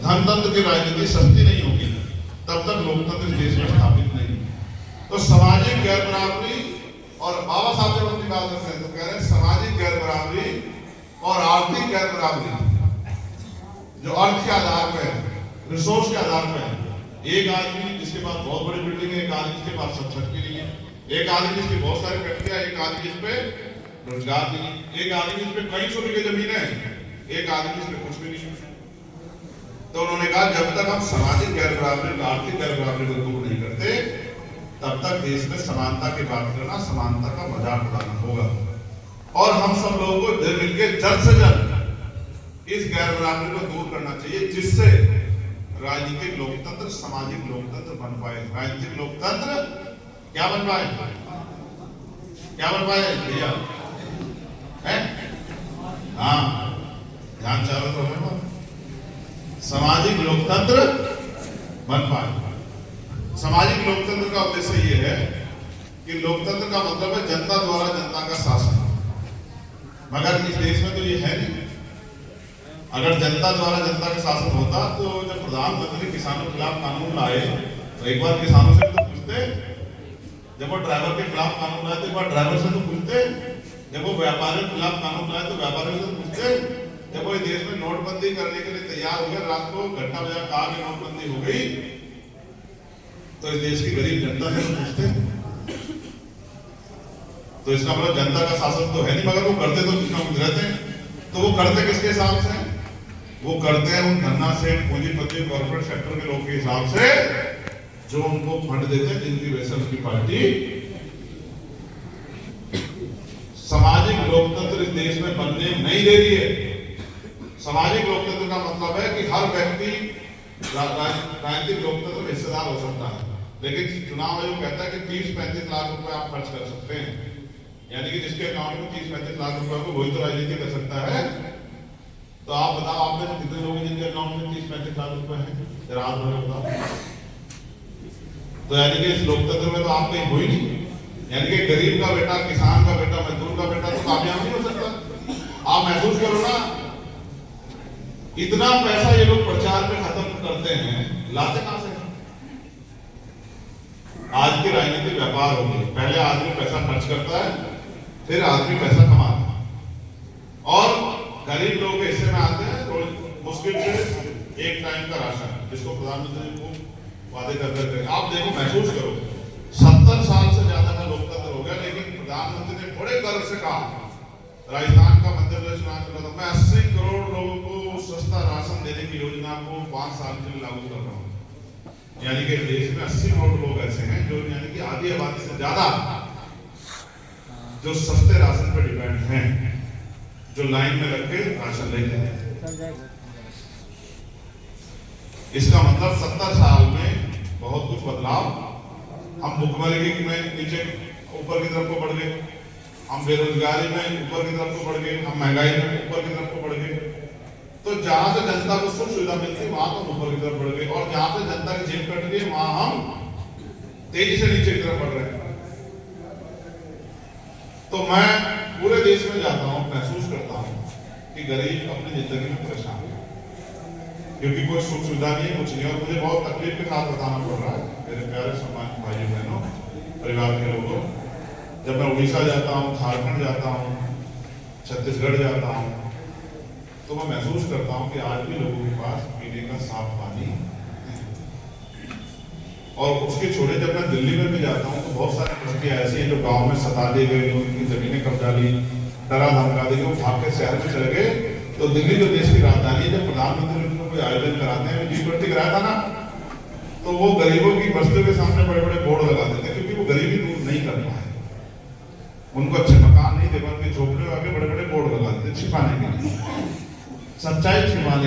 धनतंत्र की राजनीति सस्ती नहीं होगी, तब तक लोकतंत्र देश में स्थापित नहीं। तो सामाजिक गैर बराबरी, और बाबा साहब जब अपनी बात करते हैं तो कह रहे हैं सामाजिक गैर बराबरी और आर्थिक गैर बराबरी, जो अर्थ के आधार पर, रिसोर्स के आधार पर, एक आदमी जिसके पास बहुत बड़ी बिल्डिंग है, एक आदमी जिसके पास सब छत भी नहीं है, एक आदमी जिसकी बहुत सारी फैक्ट्रियां, एक आदमी जिस पे रोजगार नहीं, एक आदमी जिस पे कई सौ बीघे जमीन है, एक आदमी जिस पे कुछ भी नहीं है। तो उन्होंने कहा जब तक हम सामाजिक गैर बराबरी, आर्थिक गैर बराबरी को दूर नहीं करते, तब तक देश में समानता की बात करना, समानता का मजाक उड़ाना होगा। और हम सब लोगों को मिलकर जल्द से जल्द इस गैर बराबरी को दूर करना चाहिए, जिससे राजनीतिक लोकतंत्र, सामाजिक लोकतंत्र बन पाए। राजनीतिक लोकतंत्र क्या बन पाए, क्या बन पाए भैया? है हाँ, ध्यान चारों तरफ, सामाजिक लोकतंत्र बन पाए। सामाजिक लोकतंत्र का उद्देश्य यह है कि लोकतंत्र का मतलब है जनता द्वारा जनता का शासन, मगर इस देश में तो ये है नहीं। अगर जनता द्वारा जनता का शासन होता तो जब प्रधानमंत्री किसानों के खिलाफ कानून लाए तो एक बार किसानों से तो पूछते, जब वो ड्राइवर के खिलाफ कानून लाए तो एक बार ड्राइवर से तो पूछते, जब वो व्यापारियों के खिलाफ कानून लाए तो व्यापारियों से तो पूछते, जब वो देश में नोटबंदी करने के लिए तैयार हो गए, रात को घंटा बजा कहा कि नोटबंदी हो गई, तो इस देश की गरीब जनता से पूछते। तो इसका मतलब जनता का शासन तो है नहीं, मगर वो करते तो कुछ ना कुछ रहते हैं। तो वो करते किसके हिसाब से? वो करते हैं उन धन्ना से, पूंजीपति, कॉर्पोरेट सेक्टर के लोग के हिसाब से, जो उनको फंड देते हैं, जिनकी वजह से उनकी पार्टी। सामाजिक लोकतंत्र इस देश में बनने नहीं दे रही है। सामाजिक लोकतंत्र का मतलब है कि हर व्यक्ति राजनीतिक लोकतंत्र में हिस्सेदार हो सकता है, लेकिन चुनाव आयोग कहता है कि 30-35 लाख रुपए आप खर्च कर सकते हैं, यानी कि जिसके अकाउंट में 30-35 लाख रुपए को वही तो राजनीति कर सकता है। तो आप बताओ, आप में कितने लोग हैं जिनके अकाउंट में 30-35 लाख रुपए हैं? जरा हाथ बताओ। तो यानी कि इस लोकतंत्र में तो आप कहीं हो ही नहीं, यानी कि गरीब का बेटा, किसान का बेटा, मजदूर का बेटा तो कामयाब नहीं हो सकता। आप महसूस करो ना, इतना पैसा ये लोग प्रचार पे खत्म करते हैं, लाते कहां से? आज की राजनीति व्यापार हो गई। पहले आदमी पैसा खर्च करता है, फिर आदमी पैसा कमाता है, और गरीब लोग के हिस्से में आते हैं रोज मुश्किल से एक टाइम का राशन, जिसको प्रधानमंत्री को वादे कर करके। आप देखो, महसूस करो, 70 साल से ज्यादा का लोकतंत्र हो गया, लेकिन प्रधानमंत्री ने बड़े गर्व से कहा, राजस्थान का मध्य प्रदेश चुनाव चला था, मैं 80 करोड़ लोगों को सस्ता राशन देने की योजना को 5 साल के लिए लागू कर रहा हूं। यानी कि देश में 80 करोड़ लोग ऐसे हैं जो, यानी कि आधी आबादी से ज्यादा, जो सस्ते राशन पर डिपेंड हैं, जो लाइन में लग के राशन लेते हैं। इसका मतलब 70 साल में बहुत कुछ बदलाव। हम भुखमरी में नीचे ऊपर की तरफ को बढ़ गए, हम बेरोजगारी में ऊपर की तरफ को बढ़ गए, हम महंगाई में ऊपर की तरफ को बढ़ गए। तो जहां से जनता को सुख सुविधा मिलती वहां तो ऊपर की तरफ बढ़ गए, और जहां से जनता की जेब कट गई वहां हम तेजी से नीचे की तरफ बढ़ रहे हैं। तो मैं पूरे देश में जाता हूं, महसूस करता हूं कि गरीब अपनी जिंदगी में परेशान है, क्योंकि कोई सुख सुविधा नहीं है, कुछ नहीं। और मुझे बहुत तकलीफ के साथ बताना पड़ रहा है मेरे प्यारे सम्मानित भाइयों बहनों, परिवार के लोगों, जब मैं उड़ीसा जाता हूँ, झारखंड जाता हूँ, छत्तीसगढ़ जाता हूँ, तो मैं महसूस करता हूँ कि आज भी लोगों के पास पीने का साफ पानी है। और उसके छोड़े जब मैं दिल्ली में भी जाता हूँ तो बहुत सारी लड़कियां ऐसी हैं जो गांव में सता दी गई, जो उनकी जमीनें कब्जा ली, डरा धमका दी, वो भाग के शहर में चले गए। तो दिल्ली जो देश की राजधानी है, जब प्रधानमंत्री उनको कोई आयोजन कराते हैं, G20 कराया था ना, तो वो गरीबों की बस्तियों के सामने बड़े बड़े बोर्ड लगा देते हैं, क्योंकि वो गरीबी दूर नहीं कर पाए। उनको अच्छे मकान नहीं दे पाए, उनके झोपड़े आगे बड़े बड़े बोर्ड लगा देते छिपाने के लिए, सच्चाई छिपाने